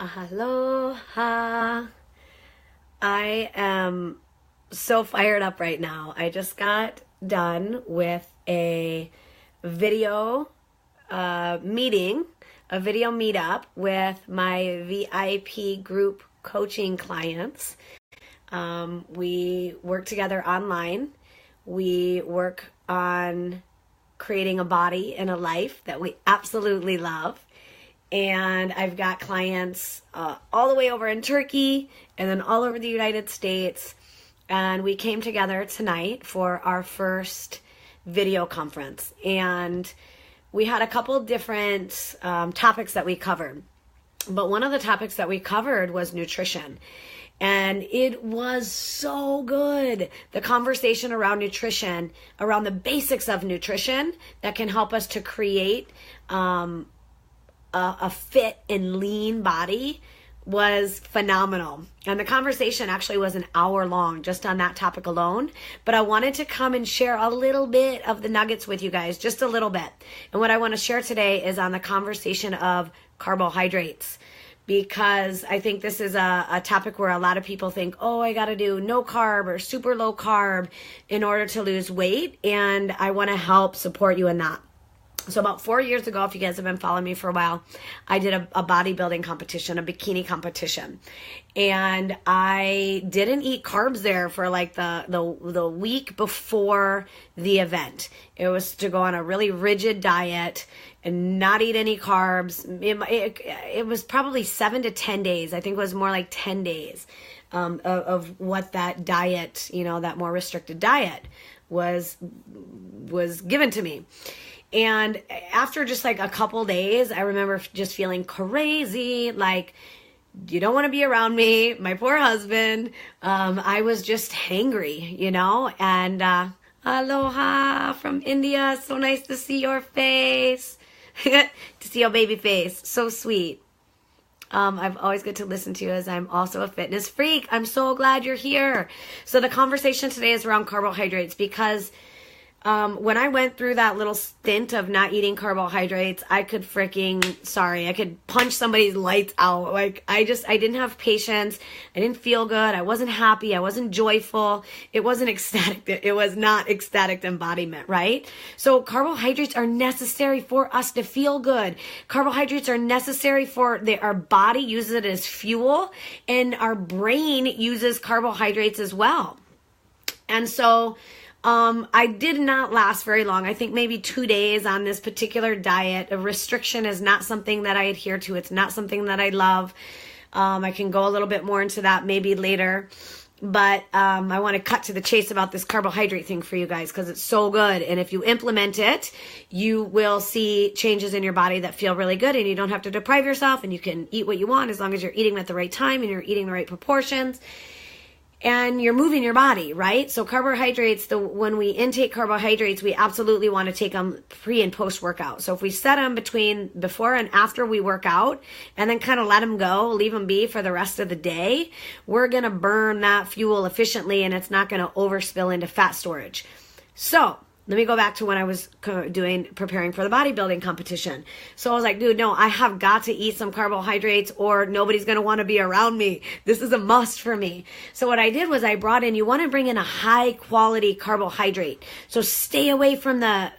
Aloha. I am so fired up right now. I just got done with a video meeting, a video meetup with my VIP group coaching clients. We work together online. We work on creating a body and a life that we absolutely love. And I've got clients all the way over in Turkey and then all over the United States. And we came together tonight for our first video conference. And we had a couple different topics that we covered. But one of the topics that we covered was nutrition. And it was so good. The conversation around nutrition, around the basics of nutrition that can help us to create a fit and lean body was phenomenal. And the conversation actually was an hour long just on that topic alone. But I wanted to come and share a little bit of the nuggets with you guys, just a little bit. And what I want to share today is on the conversation of carbohydrates, because I think this is a topic where a lot of people think, oh, I got to do no carb or super low carb in order to lose weight. And I want to help support you in that. So about 4 years ago, if you guys have been following me for a while, I did a bodybuilding competition, a bikini competition. And I didn't eat carbs there for like the week before the event. It was to go on a really rigid diet and not eat any carbs. It was probably 7 to 10 days. I think it was more like 10 days of what that diet, that more restricted diet was given to me. And after just like a couple days, I remember just feeling crazy, like, you don't want to be around me, my poor husband. I was just hangry, and aloha from India. So nice to see your face, to see your baby face. So sweet. I've always good to listen to you as I'm also a fitness freak. I'm so glad you're here. So the conversation today is around carbohydrates because when I went through that little stint of not eating carbohydrates, I could punch somebody's lights out. Like I didn't have patience. I didn't feel good. I wasn't happy. I wasn't joyful. It wasn't ecstatic. It was not ecstatic embodiment, right? So carbohydrates are necessary for us to feel good. Carbohydrates are necessary our body uses it as fuel, and our brain uses carbohydrates as well. And so I did not last very long. I think maybe 2 days on this particular diet. A restriction is not something that I adhere to. It's not something that I love. I can go a little bit more into that maybe later. But I want to cut to the chase about this carbohydrate thing for you guys because it's so good. And if you implement it, you will see changes in your body that feel really good, and you don't have to deprive yourself, and you can eat what you want as long as you're eating at the right time and you're eating the right proportions. And you're moving your body, right? So carbohydrates, when we intake carbohydrates, we absolutely want to take them pre and post workout. So if we set them before and after we work out and then kind of let them go, leave them be for the rest of the day, we're going to burn that fuel efficiently and it's not going to overspill into fat storage. So let me go back to when I was preparing for the bodybuilding competition. So I was like, dude, no, I have got to eat some carbohydrates or nobody's going to want to be around me. This is a must for me. So what I did was I brought in, you want to bring in a high quality carbohydrate. So stay away from the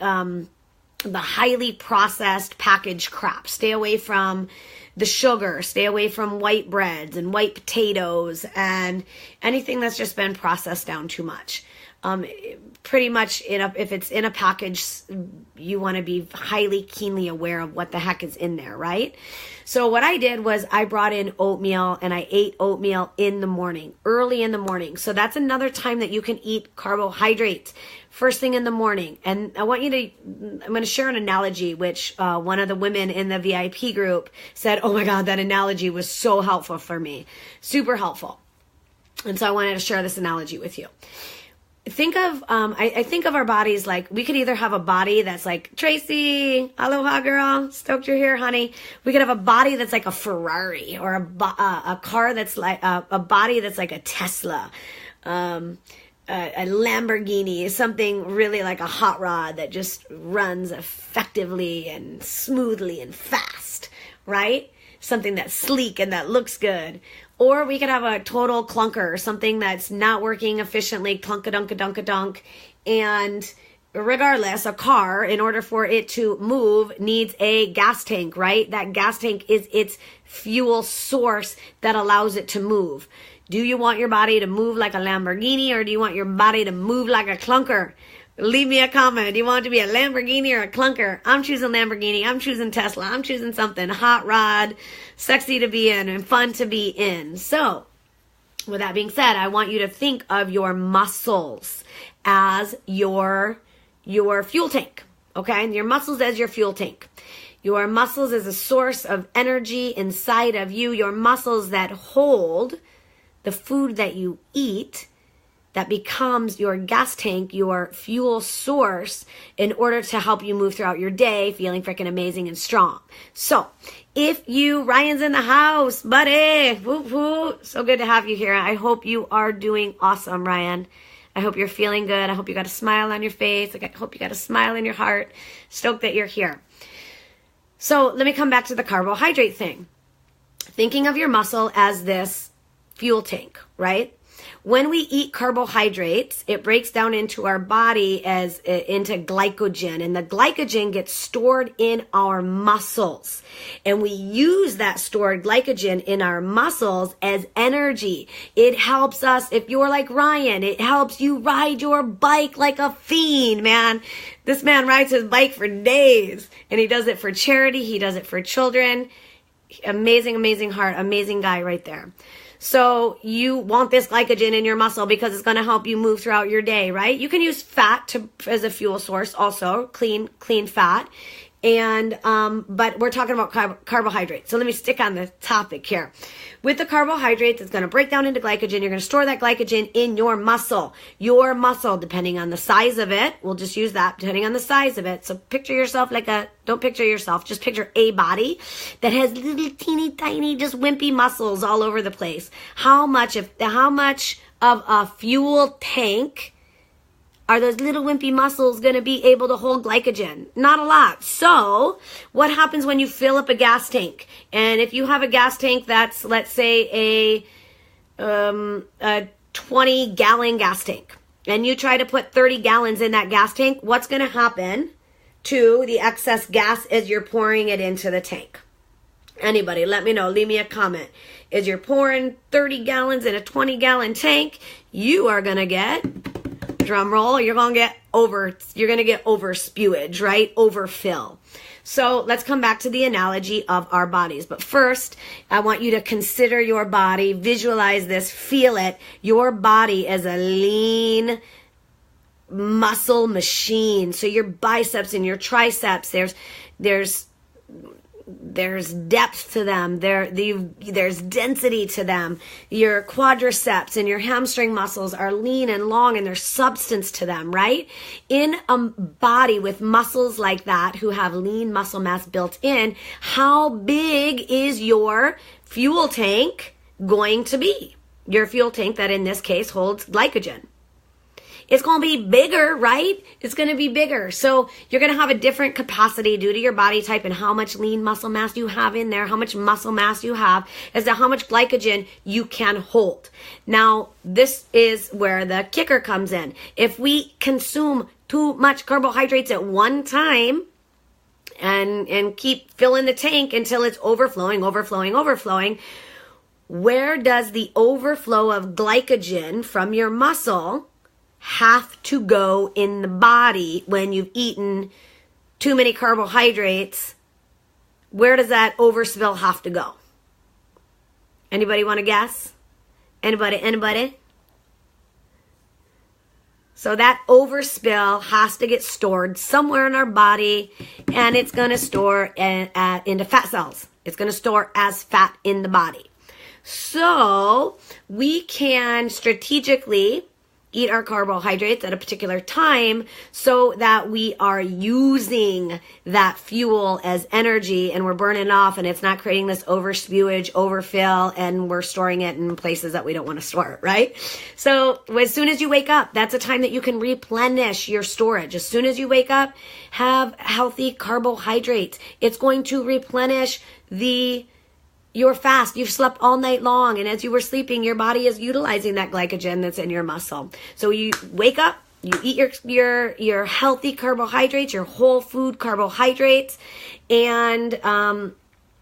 highly processed packaged crap. Stay away from the sugar, stay away from white breads and white potatoes and anything that's just been processed down too much. Pretty much if it's in a package, you want to be highly keenly aware of what the heck is in there, right? So what I did was I brought in oatmeal and I ate oatmeal in the morning, early in the morning. So that's another time that you can eat carbohydrates first thing in the morning. And I'm going to share an analogy, which one of the women in the VIP group said, oh my God, that analogy was so helpful for me, super helpful. And so I wanted to share this analogy with you. Think of, I think of our bodies like we could either have a body that's like, Tracy, aloha girl, stoked you're here, honey. We could have a body that's like a Ferrari or a car that's like a body that's like a Tesla, a Lamborghini, something really like a hot rod that just runs effectively and smoothly and fast, right? something that's sleek and that looks good. Or we could have a total clunker, something that's not working efficiently, clunk-a-dunk-a-dunk-a-dunk. And regardless, a car, in order for it to move, needs a gas tank, right? That gas tank is its fuel source that allows it to move. Do you want your body to move like a Lamborghini, or do you want your body to move like a clunker? Leave me a comment. Do you want it to be a Lamborghini or a clunker? I'm choosing Lamborghini. I'm choosing Tesla. I'm choosing something hot rod, sexy to be in, and fun to be in. So, with that being said, I want you to think of your muscles as your fuel tank, okay? And your muscles as your fuel tank. Your muscles is a source of energy inside of you. Your muscles that hold the food that you eat, that becomes your gas tank, your fuel source, in order to help you move throughout your day feeling freaking amazing and strong. So, if Ryan's in the house, buddy, woo-hoo, so good to have you here. I hope you are doing awesome, Ryan. I hope you're feeling good. I hope you got a smile on your face. I hope you got a smile in your heart. Stoked that you're here. So, let me come back to the carbohydrate thing. Thinking of your muscle as this fuel tank, right? When we eat carbohydrates, it breaks down into our body into glycogen, and the glycogen gets stored in our muscles. And we use that stored glycogen in our muscles as energy. It helps us, if you're like Ryan, it helps you ride your bike like a fiend, man. This man rides his bike for days, and he does it for charity. He does it for children. Amazing, amazing heart, amazing guy right there. So you want this glycogen in your muscle because it's going to help you move throughout your day, right? You can use fat as a fuel source also, clean fat. And, but we're talking about carbohydrates. So let me stick on the topic here. With the carbohydrates, it's going to break down into glycogen. You're going to store that glycogen in your muscle. Your muscle, depending on the size of it, we'll just use that, depending on the size of it. So picture yourself don't picture yourself, just picture a body that has little teeny tiny, just wimpy muscles all over the place. How much of a fuel tank are those little wimpy muscles going to be able to hold glycogen? Not a lot. So what happens when you fill up a gas tank? And if you have a gas tank that's, let's say, a 20-gallon gas tank, and you try to put 30 gallons in that gas tank, what's going to happen to the excess gas as you're pouring it into the tank? Anybody, let me know. Leave me a comment. As you're pouring 30 gallons in a 20-gallon tank, you are going to get, drum roll, you're going to get over spewage, right? Overfill. So let's come back to the analogy of our bodies. But first, I want you to consider your body, visualize this, feel it. Your body is a lean muscle machine. So your biceps and your triceps, there's depth to them. There's density to them. Your quadriceps and your hamstring muscles are lean and long, and there's substance to them, right? In a body with muscles like that, who have lean muscle mass built in, how big is your fuel tank going to be? Your fuel tank that in this case holds glycogen. It's going to be bigger, right? It's going to be bigger. So you're going to have a different capacity due to your body type and how much lean muscle mass you have in there, how much muscle mass you have, as to how much glycogen you can hold. Now, this is where the kicker comes in. If we consume too much carbohydrates at one time and keep filling the tank until it's overflowing, where does the overflow of glycogen from your muscle have to go in the body when you've eaten too many carbohydrates? Where does that overspill have to go? Anybody want to guess? Anybody? So that overspill has to get stored somewhere in our body, and it's going to store into fat cells. It's going to store as fat in the body. So we can strategically eat our carbohydrates at a particular time so that we are using that fuel as energy and we're burning it off, and it's not creating this overspewage, overfill, and we're storing it in places that we don't want to store it, right? So as soon as you wake up, that's a time that you can replenish your storage. As soon as you wake up, have healthy carbohydrates. It's going to replenish the you're fast, you've slept all night long, and as you were sleeping, your body is utilizing that glycogen that's in your muscle. So you wake up, you eat your healthy carbohydrates, your whole food carbohydrates, and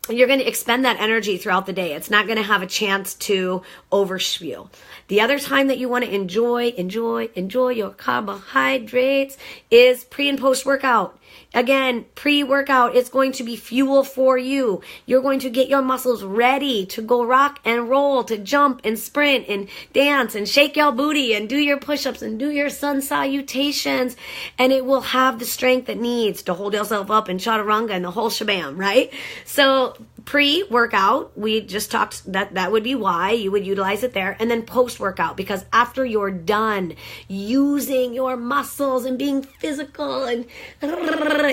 you're going to expend that energy throughout the day. It's not going to have a chance to overspew. The other time that you want to enjoy your carbohydrates is pre and post workout. Again, pre-workout is going to be fuel for you. You're going to get your muscles ready to go rock and roll, to jump and sprint and dance and shake your booty and do your push-ups and do your sun salutations. And it will have the strength it needs to hold yourself up and chaturanga and the whole shabam, right? So pre-workout, we just talked that would be why you would utilize it there. And then post-workout, because after you're done using your muscles and being physical and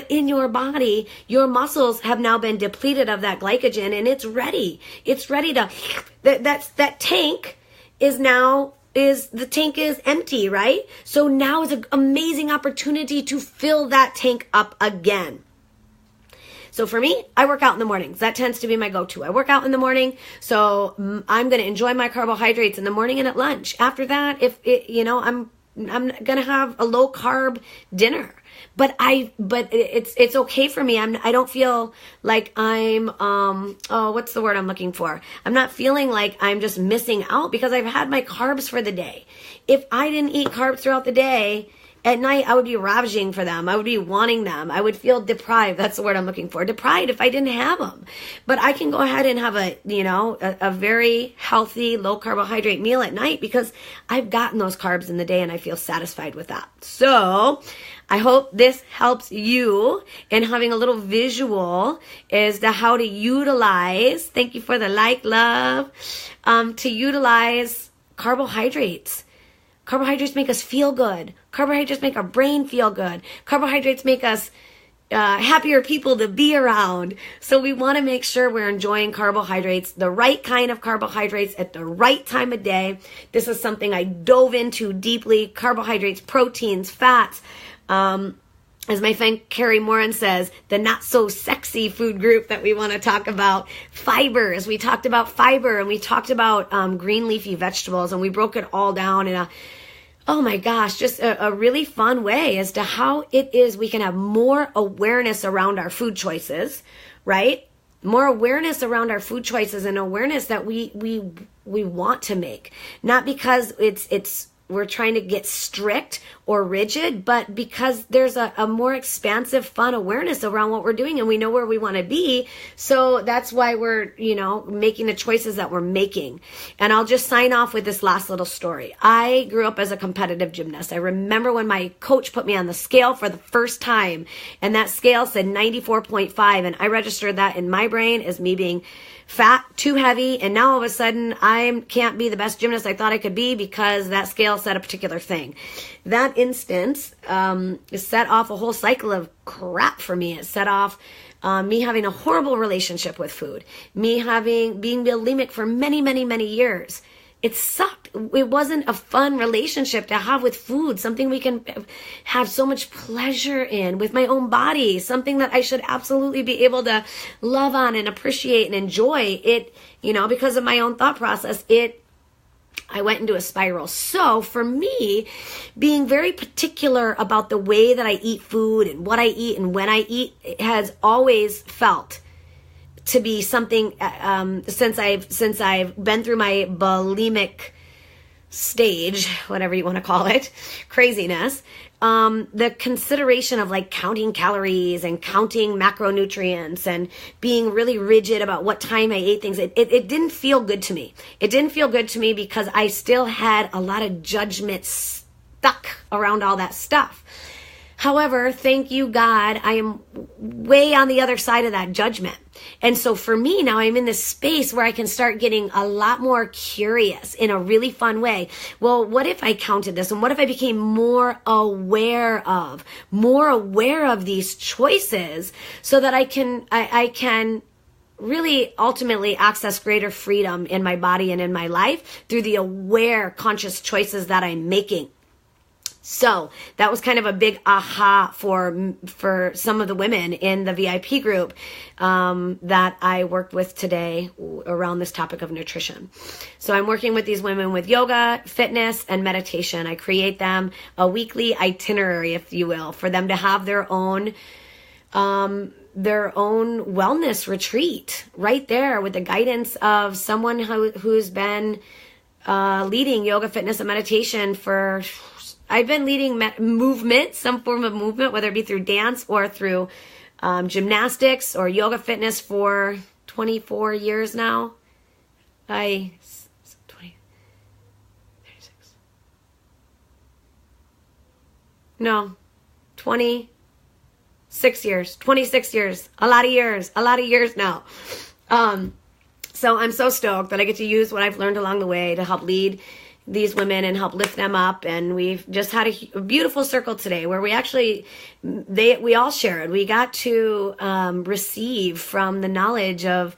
in your body, your muscles have now been depleted of that glycogen, and it's ready. It's ready to, that tank is now, the tank is empty, right? So now is an amazing opportunity to fill that tank up again. So for me, I work out in the mornings. That tends to be my go-to. I work out in the morning, so I'm going to enjoy my carbohydrates in the morning and at lunch. After that, I'm going to have a low carb dinner. But it's okay for me. I don't feel like I'm, what's the word I'm looking for? I'm not feeling like I'm just missing out because I've had my carbs for the day. If I didn't eat carbs throughout the day, at night I would be ravaging for them. I would be wanting them. I would feel deprived. That's the word I'm looking for. Deprived if I didn't have them. But I can go ahead and have a very healthy, low carbohydrate meal at night because I've gotten those carbs in the day and I feel satisfied with that. So I hope this helps you in having a little visual as to how to utilize, thank you for the love, to utilize carbohydrates. Carbohydrates make us feel good. Carbohydrates make our brain feel good. Carbohydrates make us happier people to be around. So we want to make sure we're enjoying carbohydrates, the right kind of carbohydrates at the right time of day. This is something I dove into deeply. Carbohydrates, proteins, fats. As my friend Carrie Morin says, the not so sexy food group that we want to talk about, fibers. We talked about fiber and we talked about green leafy vegetables, and we broke it all down in just a really fun way as to how it is we can have more awareness around our food choices, right? More awareness around our food choices and awareness that we want to make. Not because we're trying to get strict or rigid, but because there's a more expansive, fun awareness around what we're doing and we know where we want to be. So that's why we're, making the choices that we're making. And I'll just sign off with this last little story. I grew up as a competitive gymnast. I remember when my coach put me on the scale for the first time, and that scale said 94.5, and I registered that in my brain as me being fat, too heavy, and now all of a sudden I can't be the best gymnast I thought I could be because that scale said a particular thing. That instance set off a whole cycle of crap for me. It set off me having a horrible relationship with food, me being bulimic for many, many, many years. It sucked. It wasn't a fun relationship to have with food, something we can have so much pleasure in with my own body, something that I should absolutely be able to love on and appreciate and enjoy it, because of my own thought process. I went into a spiral. So for me, being very particular about the way that I eat food and what I eat and when I eat has always felt to be something since I've been through my bulimic stage, whatever you want to call it, craziness. The consideration of like counting calories and counting macronutrients and being really rigid about what time I ate things, it didn't feel good to me. It didn't feel good to me because I still had a lot of judgment stuck around all that stuff. However, thank you, God, I am way on the other side of that judgment. And so for me now, I'm in this space where I can start getting a lot more curious in a really fun way. Well, what if I counted this? And what if I became more aware of these choices so that I can really ultimately access greater freedom in my body and in my life through the aware, conscious choices that I'm making. So that was kind of a big aha for some of the women in the VIP group that I worked with today around this topic of nutrition. So I'm working with these women with yoga, fitness, and meditation. I create them a weekly itinerary, if you will, for them to have their own wellness retreat right there with the guidance of someone who's been leading yoga, fitness, and meditation for... I've been leading movement, some form of movement, whether it be through dance or through gymnastics or yoga fitness for 24 years now. 36. No, 26 years. 26 years. A lot of years now. So I'm so stoked that I get to use what I've learned along the way to help lead these women and help lift them up. And we've just had a beautiful circle today where we all shared. We got to receive from the knowledge of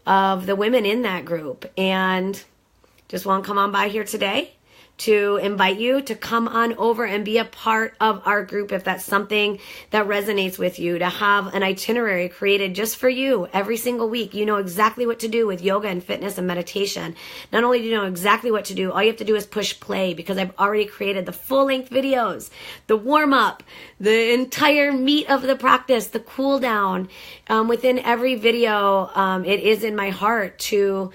the women in that group, and just want to come on by here today to invite you to come on over and be a part of our group if that's something that resonates with you, to have an itinerary created just for you every single week. You know exactly what to do with yoga and fitness and meditation. Not only do you know exactly what to do, all you have to do is push play, because I've already created the full-length videos, the warm-up, the entire meat of the practice, the cool down. Within every video, it is in my heart to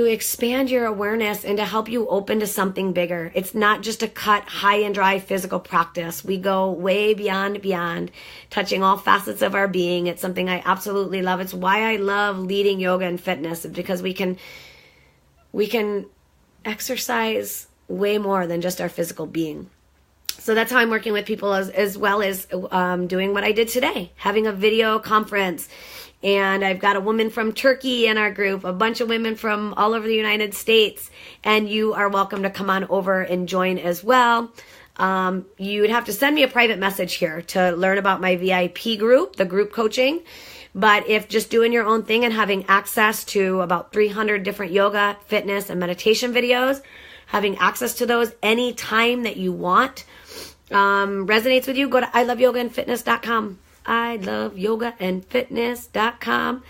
expand your awareness and to help you open to something bigger. It's not just a cut, high and dry physical practice. We go way beyond, touching all facets of our being. It's something I absolutely love. It's why I love leading yoga and fitness, because we can exercise way more than just our physical being. So that's how I'm working with people, as well as doing what I did today, having a video conference. And I've got a woman from Turkey in our group, a bunch of women from all over the United States, and you are welcome to come on over and join as well. You'd have to send me a private message here to learn about my VIP group, the group coaching. But if just doing your own thing and having access to about 300 different yoga, fitness, and meditation videos, having access to those anytime that you want, resonates with you, go to iloveyogaandfitness.com. iloveyogaandfitness.com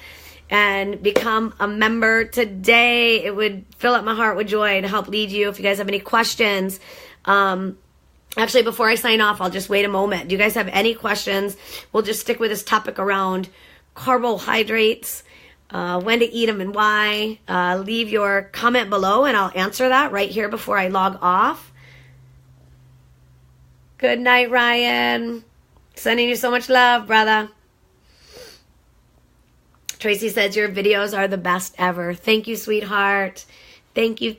and become a member today. It would fill up my heart with joy to help lead you. If you guys have any questions, actually, before I sign off, I'll just wait a moment. Do you guys have any questions? We'll just stick with this topic around carbohydrates, when to eat them and why. Leave your comment below and I'll answer that right here before I log off. Good night, Ryan. Sending you so much love, brother. Tracy says your videos are the best ever. Thank you, sweetheart. Thank you.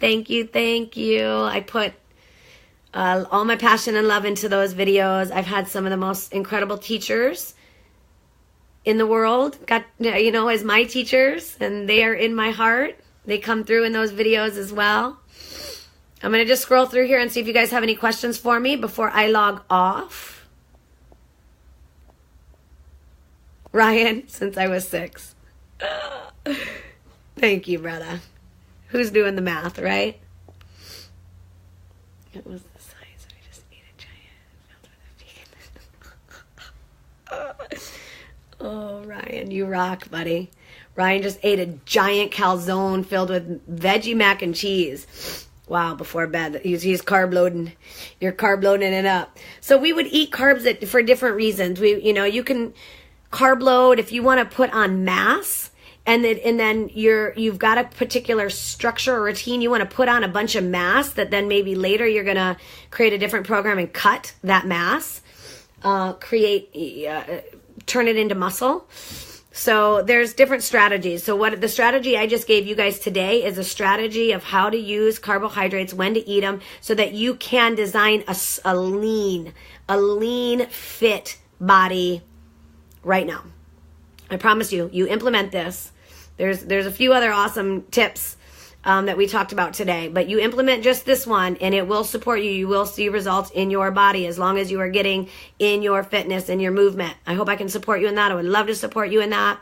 I put all my passion and love into those videos. I've had some of the most incredible teachers in the world, as my teachers, and they are in my heart. They come through in those videos as well. I'm going to just scroll through here and see if you guys have any questions for me before I log off. Ryan, since I was 6. Thank you, brother. Who's doing the math, right? It was the size. I just ate a giant. Oh, Ryan, you rock, buddy. Ryan just ate a giant calzone filled with veggie mac and cheese. Wow, before bed. He's carb loading. You're carb loading it up. So we would eat carbs for different reasons. You can carb load if you want to put on mass, and then you've got a particular structure or routine. You want to put on a bunch of mass that then maybe later you're going to create a different program and cut that mass, turn it into muscle. So there's different strategies. So what the strategy I just gave you guys today is a strategy of how to use carbohydrates, when to eat them, so that you can design a lean, fit body right now. I promise you implement this. There's a few other awesome tips that we talked about today, but you implement just this one and it will support you. You will see results in your body as long as you are getting in your fitness and your movement. I hope I can support you in that. I would love to support you in that.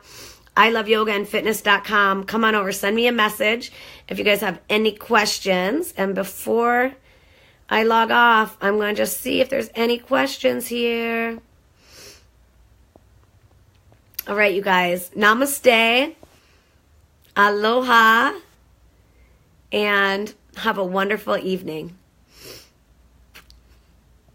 iloveyogaandfitness.com. Come on over, send me a message if you guys have any questions. And before I log off, I'm going to just see if there's any questions here. All right, you guys. Namaste. Aloha. And have a wonderful evening.